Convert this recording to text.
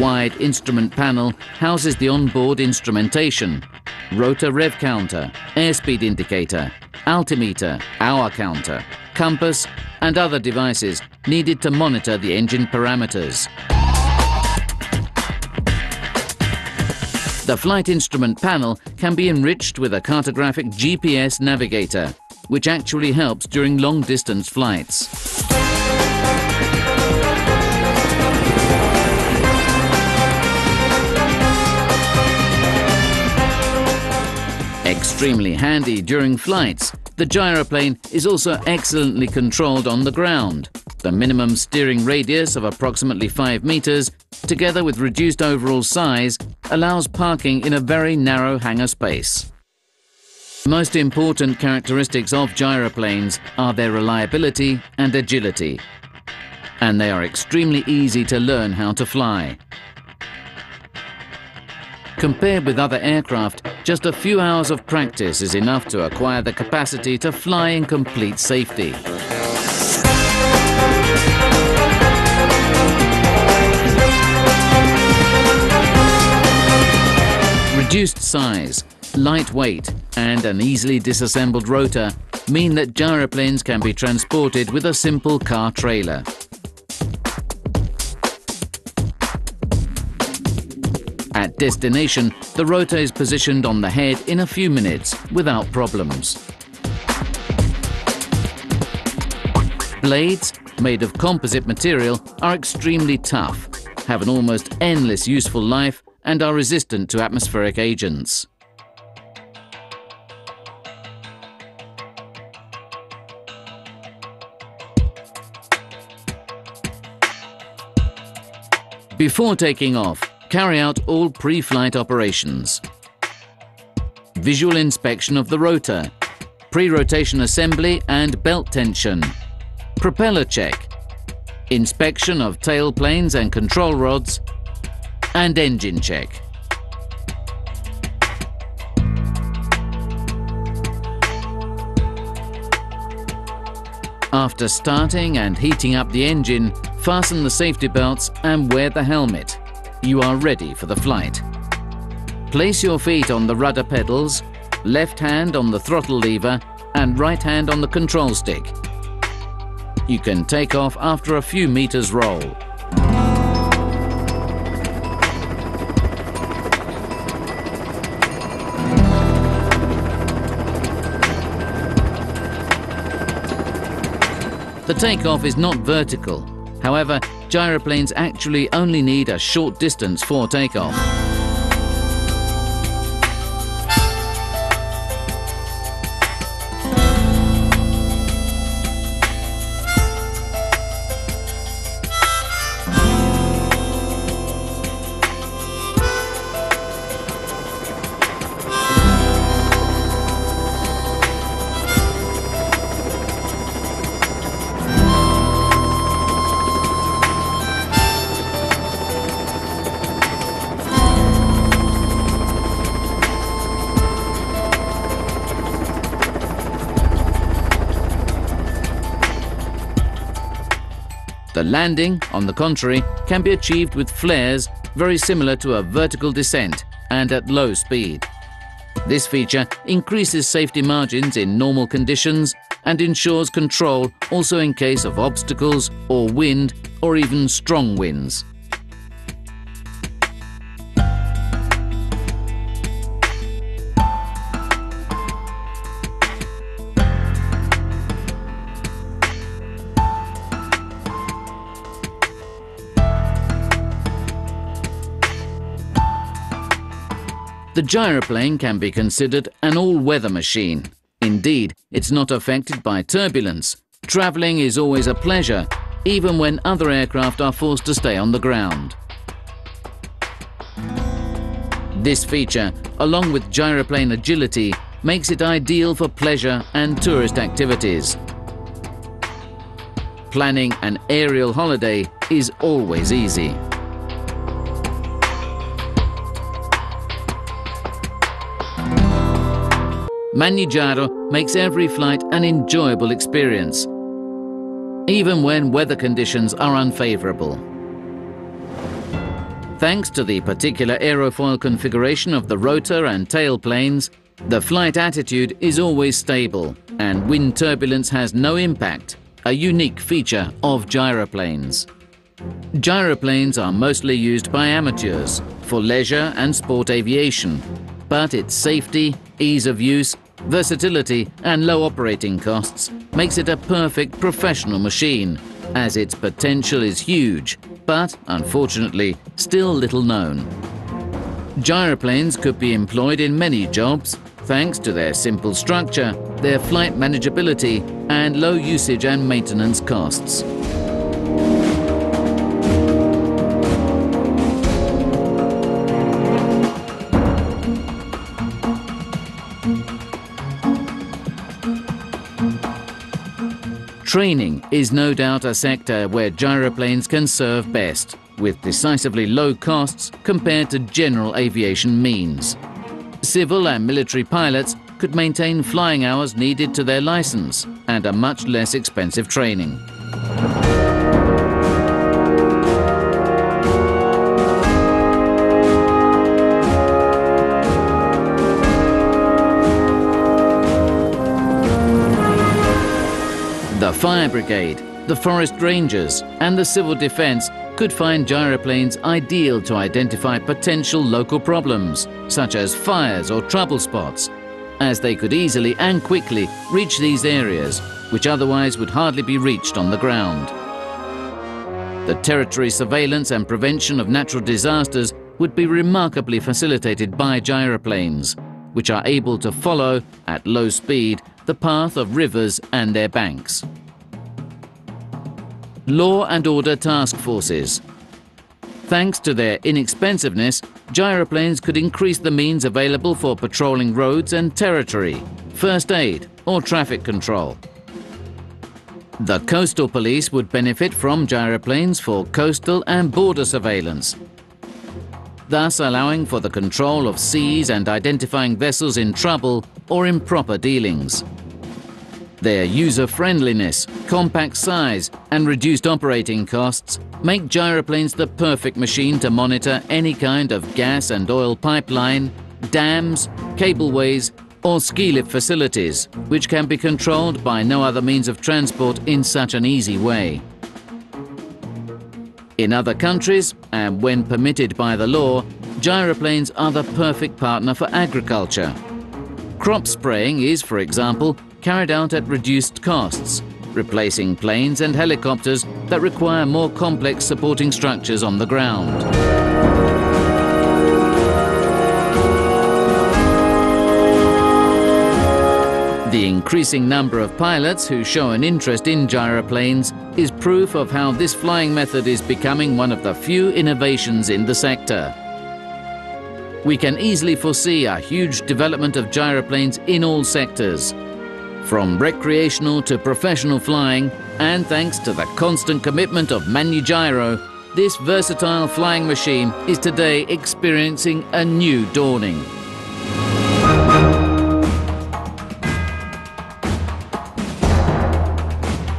wide instrument panel houses the onboard instrumentation, rotor rev counter, airspeed indicator, altimeter, hour counter, compass and other devices needed to monitor the engine parameters. The flight instrument panel can be enriched with a cartographic GPS navigator, which actually helps during long-distance flights. Extremely handy during flights, the gyroplane is also excellently controlled on the ground. The minimum steering radius of approximately 5 meters, together with reduced overall size, allows parking in a very narrow hangar space. The most important characteristics of gyroplanes are their reliability and agility, and they are extremely easy to learn how to fly. Compared with other aircraft, just a few hours of practice is enough to acquire the capacity to fly in complete safety. Reduced size, light weight and an easily disassembled rotor mean that gyroplanes can be transported with a simple car trailer. At destination, the rotor is positioned on the head in a few minutes without problems. Blades, made of composite material, are extremely tough, have an almost endless useful life and are resistant to atmospheric agents. Before taking off, carry out all pre-flight operations. Visual inspection of the rotor, pre-rotation assembly and belt tension, propeller check, inspection of tail planes and control rods, and engine check. After starting and heating up the engine, fasten the safety belts and wear the helmet. You are ready for the flight. Place your feet on the rudder pedals, left hand on the throttle lever and right hand on the control stick. You can take off after a few meters roll. The takeoff is not vertical. However, gyroplanes actually only need a short distance for takeoff. The landing, on the contrary, can be achieved with flares very similar to a vertical descent and at low speed. This feature increases safety margins in normal conditions and ensures control also in case of obstacles or wind or even strong winds. The gyroplane can be considered an all-weather machine. Indeed, it's not affected by turbulence. Travelling is always a pleasure, even when other aircraft are forced to stay on the ground. This feature, along with gyroplane agility, makes it ideal for pleasure and tourist activities. Planning an aerial holiday is always easy. MAGNIGYRO makes every flight an enjoyable experience, even when weather conditions are unfavorable. Thanks to the particular aerofoil configuration of the rotor and tail planes, the flight attitude is always stable and wind turbulence has no impact, a unique feature of gyroplanes. Gyroplanes are mostly used by amateurs for leisure and sport aviation, but its safety, ease of use, versatility and low operating costs makes it a perfect professional machine, as its potential is huge, but unfortunately still little known. Gyroplanes could be employed in many jobs thanks to their simple structure, their flight manageability and low usage and maintenance costs. Training is no doubt a sector where gyroplanes can serve best, with decisively low costs compared to general aviation means. Civil and military pilots could maintain flying hours needed to their license and a much less expensive training. The fire brigade, the forest rangers and the civil defence could find gyroplanes ideal to identify potential local problems, such as fires or trouble spots, as they could easily and quickly reach these areas, which otherwise would hardly be reached on the ground. The territory surveillance and prevention of natural disasters would be remarkably facilitated by gyroplanes, which are able to follow, at low speed, the path of rivers and their banks. Law and order task forces. Thanks to their inexpensiveness, gyroplanes could increase the means available for patrolling roads and territory, first aid or traffic control. The coastal police would benefit from gyroplanes for coastal and border surveillance, thus allowing for the control of seas and identifying vessels in trouble or improper dealings. Their user-friendliness, compact size and reduced operating costs make gyroplanes the perfect machine to monitor any kind of gas and oil pipeline, dams, cableways or ski lift facilities, which can be controlled by no other means of transport in such an easy way. In other countries, and when permitted by the law, gyroplanes are the perfect partner for agriculture. Crop spraying is, for example, carried out at reduced costs, replacing planes and helicopters that require more complex supporting structures on the ground. The increasing number of pilots who show an interest in gyroplanes is proof of how this flying method is becoming one of the few innovations in the sector. We can easily foresee a huge development of gyroplanes in all sectors, from recreational to professional flying, and thanks to the constant commitment of MAGNIGYRO, this versatile flying machine is today experiencing a new dawning.